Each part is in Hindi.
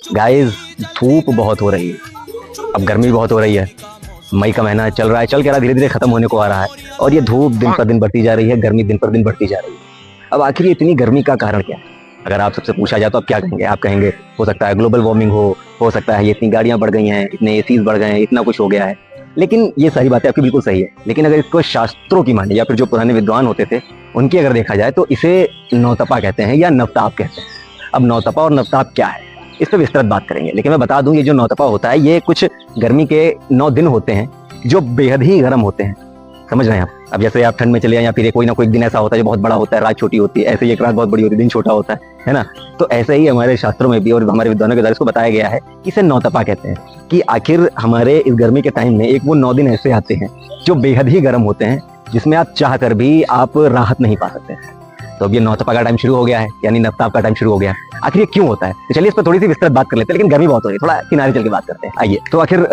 गाइस, धूप बहुत हो रही है, अब गर्मी बहुत हो रही है। मई का महीना चल रहा है, चल के रहा, धीरे धीरे खत्म होने को आ रहा है और ये धूप दिन पर दिन बढ़ती जा रही है, गर्मी दिन पर दिन बढ़ती जा रही है। अब आखिर ये इतनी गर्मी का कारण क्या है? अगर आप सबसे पूछा जाए तो आप क्या कहेंगे? आप कहेंगे हो सकता है ग्लोबल वार्मिंग हो सकता है ये इतनी गाड़ियां बढ़ गई हैं, इतने एसीज बढ़ गए हैं, इतना कुछ हो गया है। लेकिन ये सारी बातें आपकी बिल्कुल सही है, लेकिन अगर इसको शास्त्रों की माने या फिर जो पुराने विद्वान होते थे उनकी अगर देखा जाए तो इसे नौतपा कहते हैं या नवताप कहते हैं। अब नौतपा और नवताप क्या है, इस पर विस्तृत बात करेंगे, लेकिन मैं बता दूं ये जो नौतपा होता है ये कुछ गर्मी के 9 दिन होते हैं जो बेहद ही गर्म होते हैं। समझ रहे हैं आप? अब जैसे आप ठंड में चले जाएं या फिर कोई ना कोई दिन ऐसा होता है जो बहुत बड़ा होता है, रात छोटी होती है, ऐसे ही एक रात बहुत बड़ी होती है, दिन छोटा होता है ना? तो ऐसे ही हमारे शास्त्रों में भी और हमारे विद्वानों के द्वारा इसको बताया गया है कि इसे नौतपा कहते हैं, कि आखिर हमारे इस गर्मी के टाइम में एक वो 9 दिन ऐसे आते हैं जो बेहद ही गर्म होते हैं, जिसमें आप चाह कर भी आप राहत नहीं पा सकते। तो अब ये नौतपा का टाइम शुरू हो गया है, यानी नवताप का टाइम शुरू हो गया है। आखिर ये क्यों होता है? तो चलिए इस पर थोड़ी सी विस्तृत बात कर लेते हैं, लेकिन गर्मी बहुत हो रही है, थोड़ा किनारे चल के बात करते हैं। आइए, तो आखिर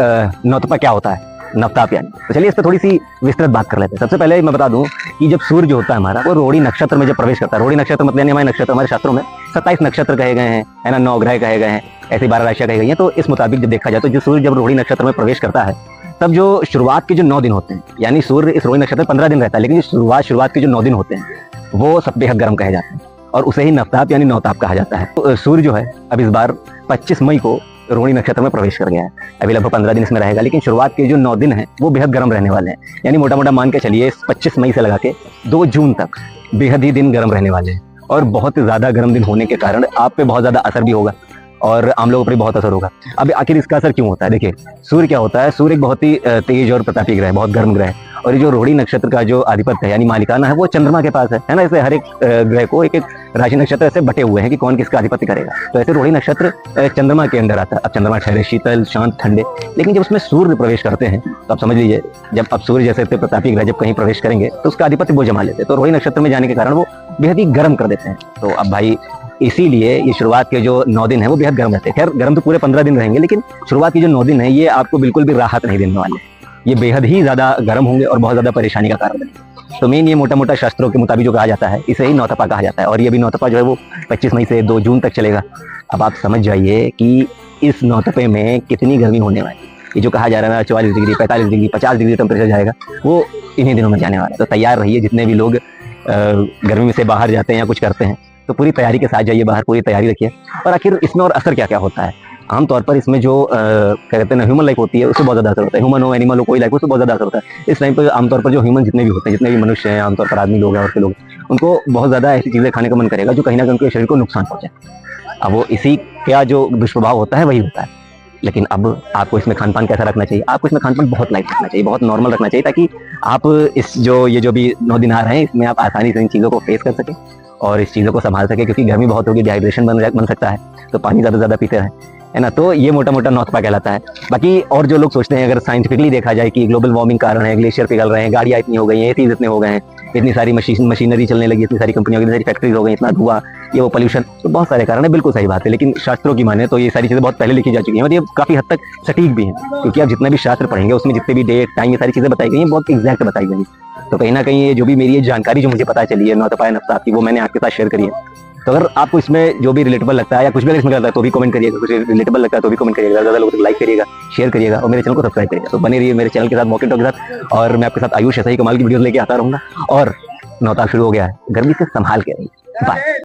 नौतपा क्या होता है, नवताप यानी? तो चलिए इस पर थोड़ी सी विस्तृत बात कर लेते हैं। सबसे पहले मैं बता दूं कि जब सूर्य जो होता है हमारा, वो रोहिणी नक्षत्र में जब प्रवेश करता है, रोहिणी नक्षत्र मतलब यानी हमारे नक्षत्र, हमारे शास्त्रों में 27 नक्षत्र कहे गए हैं, है ना, 9 ग्रह कहे गए हैं, ऐसी 12 राशियां कही गई हैं। तो इस मुताबिक जब देखा जाए तो जो सूर्य जब रोहिणी नक्षत्र में प्रवेश करता है, तब जो शुरुआत के जो 9 दिन होते हैं, यानी सूर्य इस रोहिणी नक्षत्र में 15 दिन रहता है, लेकिन जो शुरुआत के जो 9 दिन होते हैं वो सब बेहद गर्म कहे जाते हैं और उसे ही नवताप यानी नौताप कहा जाता है। तो सूर्य जो है अब इस बार 25 मई को रोहिणी नक्षत्र में प्रवेश कर गया है। अभी लगभग 15 दिन इसमें रहेगा, लेकिन शुरुआत के जो 9 दिन हैं वो बेहद गर्म रहने वाले हैं। यानी मोटा मोटा मान के चलिए 25 मई से लगा के 2 जून तक बेहद ही दिन गर्म रहने वाले हैं और बहुत ज़्यादा गर्म दिन होने के कारण आप पे बहुत ज़्यादा असर भी होगा और आम लोगों पर भी बहुत असर होगा। अब आखिर इसका असर क्यों होता है? देखिए, सूर्य क्या होता है, सूर्य एक बहुत ही तेज और प्रतापी ग्रह है, बहुत गर्म ग्रह है। और ये जो रोहिणी नक्षत्र का जो आधिपत्य है यानी मालिकाना है वो चंद्रमा के पास है ना? ऐसे हर एक ग्रह को एक एक राशि नक्षत्र ऐसे बटे हुए हैं कि कौन किसका आधिपत्य करेगा। तो ऐसे रोहिणी नक्षत्र चंद्रमा के अंदर आता है। अब चंद्रमा ठहरे शीतल शांत ठंडे, लेकिन जब उसमें सूर्य प्रवेश करते हैं तो आप समझ लीजिए, जब अब सूर्य जैसे प्रतापी ग्रह जब कहीं प्रवेश करेंगे तो उसका आधिपत्य वो जमा लेते हैं। तो रोहिणी नक्षत्र में जाने के कारण वो बेहद ही गर्म कर देते हैं। तो अब भाई इसीलिए ये शुरुआत के जो 9 दिन है वो बेहद गर्म रहते हैं। खैर गर्म तो पूरे 15 दिन रहेंगे, लेकिन शुरुआत के जो 9 दिन है ये आपको बिल्कुल भी राहत नहीं देने वाले, ये बेहद ही ज्यादा गर्म होंगे और बहुत ज्यादा परेशानी का कारण बनेंगे। तो मेन ये मोटा मोटा शास्त्रों के मुताबिक जो कहा जाता है इसे ही नौतपा कहा जाता है और ये भी नौतपा जो है वो 25 मई से 2 जून तक चलेगा। अब आप समझ जाइए कि इस नौतपे में कितनी गर्मी होने वाली है। ये जो कहा जा रहा है 44 डिग्री 45 डिग्री 50 डिग्री टेम्परेचर जाएगा, वो इन्हीं दिनों में जाने वाला है। तो तैयार रहिए, जितने भी लोग गर्मी में से बाहर जाते हैं या कुछ करते हैं तो पूरी तैयारी के साथ जाइए बाहर, पूरी तैयारी रखिए। और आखिर इसमें और असर क्या क्या होता है? आमतौर पर इसमें जो क्या कहते हैं ना, ह्यूमन लाइफ होती है उससे बहुत ज़्यादा असर होता है। ह्यूमन हो एनिमल हो कोई लाइफ, उससे बहुत ज़्यादा असर होता है। इस टाइम पर आमतौर पर जो ह्यूमन जितने भी होते हैं, जितने भी मनुष्य हैं, आमतौर पर आदमी लोग हैं और के लोग, उनको बहुत ज़्यादा ऐसी चीज़ें खाने का मन करेगा जो कहीं ना कहीं उनके शरीर को नुकसान पहुँचाए। अब वो इसी का जो दुष्प्रभाव होता है वही होता है। लेकिन अब आपको इसमें खान पान कैसा रखना चाहिए? आपको इसमें खान पान बहुत लाइट रखना चाहिए, बहुत नॉर्मल रखना चाहिए, ताकि आप इस जो भी 9 दिन आ रहे हैं इसमें आप आसानी से इन चीज़ों को फेस कर सकें और इस चीज़ों को संभाल सके, क्योंकि गर्मी बहुत होगी, डिहाइड्रेशन बन सकता है, तो पानी ज़्यादा पीते रहें, है ना? तो ये मोटा मोटा नौतपा कहलाता है। बाकी और जो लोग सोचते हैं, अगर साइंटिफिकली देखा जाए कि ग्लोबल वार्मिंग कारण है, ग्लेशियर पिघल रहे हैं, गाड़ियाँ इतनी हो गई हैं, एसीज इतने हो गए हैं, इतनी सारी मशीनरी चलने लगी, इतनी सारी कंपनियों की, इतनी सारी फैक्ट्रीज हो गई, इतना धुआं, ये वो पोल्यूशन, तो बहुत सारे कारण है। बिल्कुल सही बात है, लेकिन शास्त्रों की माने तो ये सारी चीज़ें बहुत पहले लिखी जा चुकी हैं और ये काफ़ी हद तक सटीक भी हैं, क्योंकि आप जितने भी शास्त्र पढ़ेंगे उसमें जितने भी डेट टाइम ये सारी चीज़ें बताई गई हैं बहुत एग्जैक्ट बताई गई। तो कहीं ना कहीं ये जो भी मेरी ये जानकारी जो मुझे पता चली है नौतपा नवताप की, वो मैंने आपके साथ शेयर करी है। तो अगर आपको इसमें जो भी रिलेटेबल लगता है या कुछ भी अगर इसमें लगता है तो भी कमेंट करिएगा, कुछ रिलेटेबल लगता है तो भी कमेंट करिएगा, ज़्यादा लोगों को लाइक करिएगा, शेयर करिएगा और मेरे चैनल को सब्सक्राइब करिएगा। तो बने रहिए मेरे चैनल के साथ, वॉक एंड टॉक के साथ, और मैं आपके साथ आयुष ऐसा ही कमाल की वीडियोस लेके आता रहूँगा। और नौताप शुरू हो गया है, गर्मी से संभाल के रहिए। बाय।